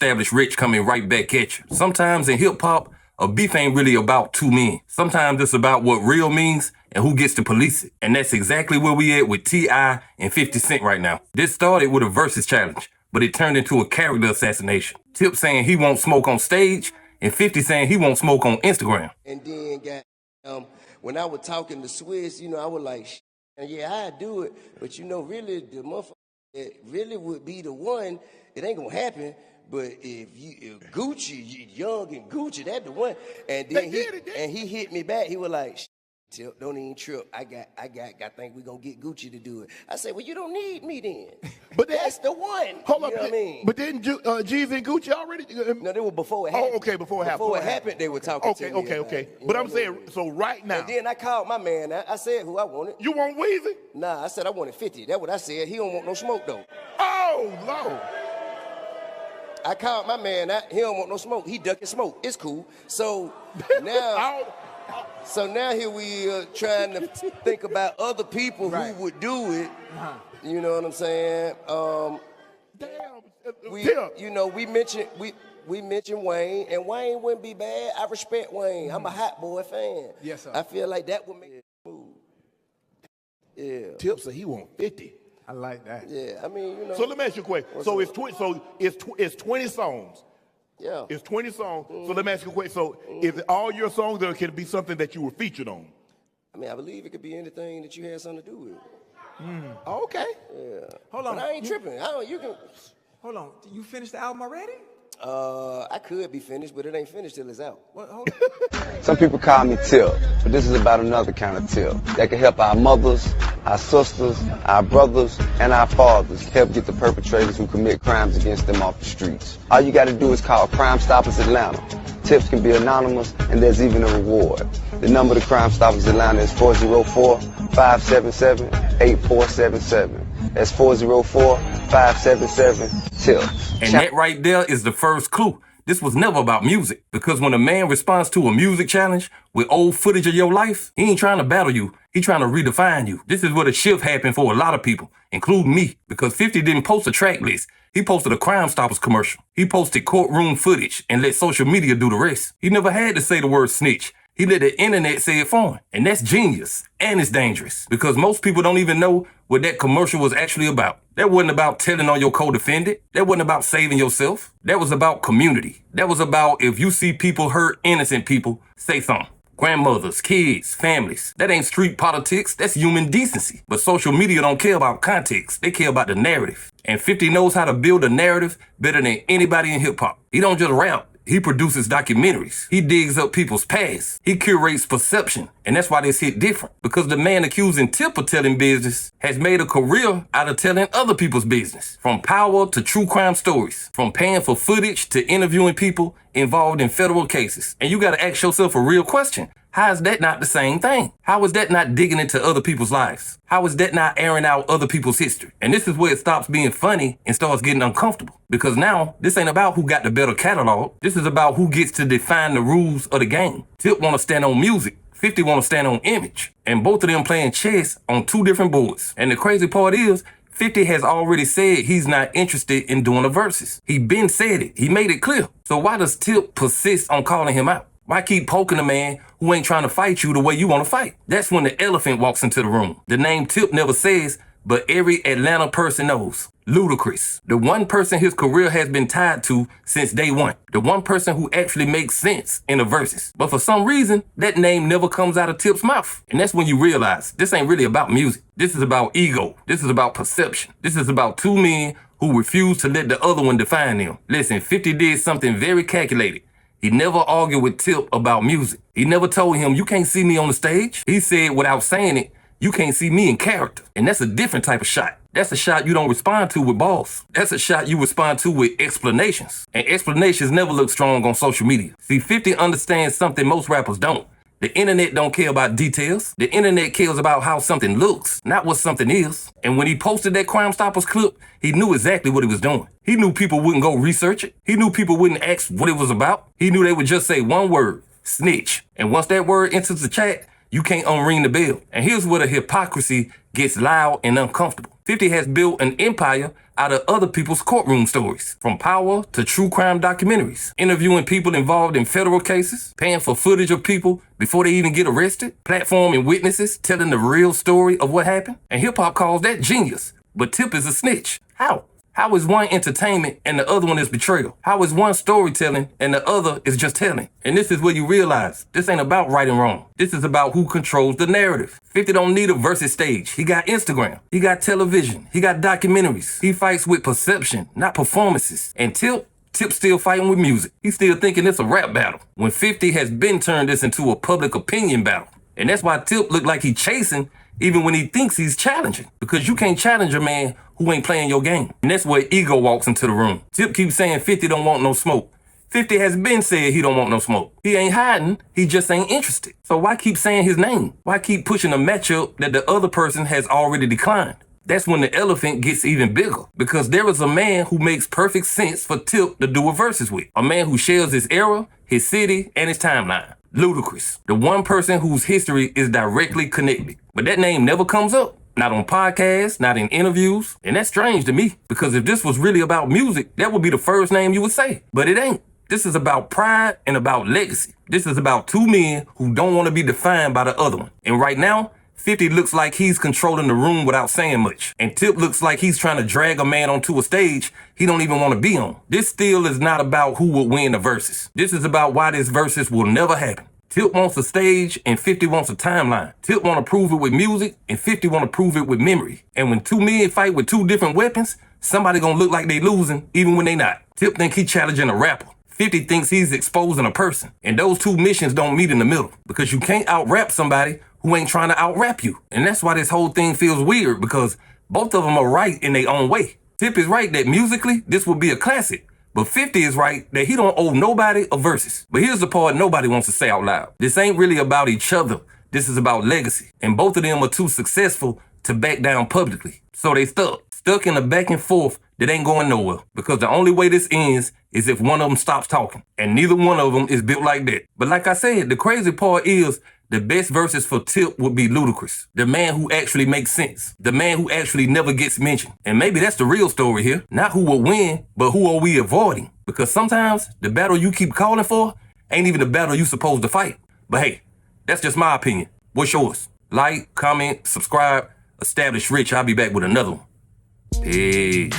established rich coming right back at you. Sometimes in hip-hop, a beef ain't really about two men. Sometimes it's about what real means and who gets to police it. And that's exactly where we at with T.I. and 50 Cent right now. This started with a Verzuz challenge, but it turned into a character assassination. Tip saying he won't smoke on stage, and 50 saying he won't smoke on Instagram. And then when I was talking to Swiss, I was like, yeah, I do it. But really the motherfucker that really would be the one, it ain't gonna happen. But if Gucci, Young and Gucci, that the one. And then he hit me back. He was like, Tip, don't even trip. I think we gonna get Gucci to do it. I said, well, you don't need me then. But that's the one. Hold up, what I mean? But didn't Jeezy and Gucci already? No, they were before it happened. Oh, okay, before it happened. Before it happened, they were talking to me. Okay. But I'm saying, so right now. And then I called my man. I said who I wanted. You want Weezy? Nah, I said I wanted 50. That's what I said. He don't want no smoke though. Oh, Lord. I called my man. He don't want no smoke. He ducking smoke. It's cool. So now. So now here we are trying to think about other people who would do it. You know what I'm saying? We mentioned Wayne, and Wayne wouldn't be bad. I respect Wayne. I'm a Hot Boy fan. Yes, sir. I feel like that would make it smooth. Yeah. Tip said he want 50. I like that. Yeah, I mean, So let me ask you a question. So it's 20 songs. Yeah. It's 20 songs. So let me ask you a question. So is it all your songs, or can it be something that you were featured on? I mean, I believe it could be anything that you had something to do with. Okay. Yeah. Hold on. But I ain't tripping. You can. Hold on. You finished the album already? I could be finished, but it ain't finished till it's out. What? Hold on. Some people call me Tip, but this is about another kind of tip that can help our mothers, our sisters, our brothers, and our fathers help get the perpetrators who commit crimes against them off the streets. All you got to do is call Crime Stoppers Atlanta. Tips can be anonymous, and there's even a reward. The number to Crime Stoppers Atlanta is 404-577-8477. That's 404-577-TIPS. And that right there is the first clue. This was never about music, because when a man responds to a music challenge with old footage of your life, he ain't trying to battle you. He trying to redefine you. This is where the shift happened for a lot of people, including me, because 50 didn't post a track list. He posted a Crime Stoppers commercial. He posted courtroom footage and let social media do the rest. He never had to say the word snitch. He let the internet say it for him. And that's genius. And it's dangerous, because most people don't even know what that commercial was actually about. That wasn't about telling on your co-defendant. That wasn't about saving yourself. That was about community. That was about if you see people hurt innocent people, say something. Grandmothers, kids, families. That ain't street politics. That's human decency. But social media don't care about context. They care about the narrative. And 50 knows how to build a narrative better than anybody in hip-hop. He don't just rap. He produces documentaries. He digs up people's past. He curates perception. And that's why this hit different. Because the man accusing Tip of telling business has made a career out of telling other people's business. From power to true crime stories. From paying for footage to interviewing people involved in federal cases. And you gotta ask yourself a real question. How is that not the same thing? How is that not digging into other people's lives? How is that not airing out other people's history? And this is where it stops being funny and starts getting uncomfortable. Because now, this ain't about who got the better catalog. This is about who gets to define the rules of the game. Tip wanna stand on music. 50 wanna stand on image. And both of them playing chess on two different boards. And the crazy part is, 50 has already said he's not interested in doing the verses. He been said it. He made it clear. So why does Tip persist on calling him out? Why keep poking a man who ain't trying to fight you the way you want to fight? That's when the elephant walks into the room. The name Tip never says, but every Atlanta person knows. Ludacris. The one person his career has been tied to since day one. The one person who actually makes sense in the verses. But for some reason, that name never comes out of Tip's mouth. And that's when you realize this ain't really about music. This is about ego. This is about perception. This is about two men who refuse to let the other one define them. Listen, 50 did something very calculated. He never argued with Tip about music. He never told him, you can't see me on the stage. He said, without saying it, you can't see me in character. And that's a different type of shot. That's a shot you don't respond to with balls. That's a shot you respond to with explanations. And explanations never look strong on social media. See, 50 understands something most rappers don't. The internet don't care about details. The internet cares about how something looks, not what something is. And when he posted that Crime Stoppers clip, he knew exactly what he was doing. He knew people wouldn't go research it. He knew people wouldn't ask what it was about. He knew they would just say one word, snitch. And once that word enters the chat, you can't unring the bell. And here's where the hypocrisy gets loud and uncomfortable. 50 has built an empire out of other people's courtroom stories, from power to true crime documentaries, interviewing people involved in federal cases, paying for footage of people before they even get arrested, platforming witnesses, telling the real story of what happened. And hip-hop calls that genius. But Tip is a snitch. How? How is one entertainment and the other one is betrayal? How is one storytelling and the other is just telling? And this is where you realize this ain't about right and wrong. This is about who controls the narrative. 50 don't need a versus stage. He got Instagram. He got television. He got documentaries. He fights with perception, not performances. And Tip's still fighting with music. He's still thinking it's a rap battle, when 50 has been turned this into a public opinion battle. And that's why Tip look like he's chasing even when he thinks he's challenging. Because you can't challenge a man who ain't playing your game. And that's where ego walks into the room. Tip keeps saying 50 don't want no smoke. 50 has been said he don't want no smoke. He ain't hiding, he just ain't interested. So why keep saying his name? Why keep pushing a matchup that the other person has already declined? That's when the elephant gets even bigger, because there is a man who makes perfect sense for Tip to do a versus with. A man who shares his era, his city, and his timeline. Ludacris, the one person whose history is directly connected. But that name never comes up. Not on podcasts, not in interviews. And that's strange to me, because if this was really about music, that would be the first name you would say. But it ain't. This is about pride and about legacy. This is about two men who don't want to be defined by the other one. And right now, 50 looks like he's controlling the room without saying much. And Tip looks like he's trying to drag a man onto a stage he don't even want to be on. This still is not about who will win the versus. This is about why this versus will never happen. Tip wants a stage and 50 wants a timeline. Tip want to prove it with music and 50 want to prove it with memory. And when two men fight with two different weapons, somebody gonna look like they losing even when they not. Tip think he challenging a rapper. 50 thinks he's exposing a person. And those two missions don't meet in the middle, because you can't out-rap somebody who ain't trying to out-rap you. And that's why this whole thing feels weird, because both of them are right in their own way. Tip is right that musically, this would be a classic. But 50 is right that he don't owe nobody a versus. But here's the part nobody wants to say out loud. This ain't really about each other. This is about legacy. And both of them are too successful to back down publicly. So they stuck in a back and forth that ain't going nowhere. Because the only way this ends is if one of them stops talking. And neither one of them is built like that. But like I said, the crazy part is the best versus for Tip would be Ludacris. The man who actually makes sense. The man who actually never gets mentioned. And maybe that's the real story here. Not who will win, but who are we avoiding? Because sometimes the battle you keep calling for ain't even the battle you supposed to fight. But hey, that's just my opinion. What's yours? Like, comment, subscribe. Establish Rich. I'll be back with another one. Peace.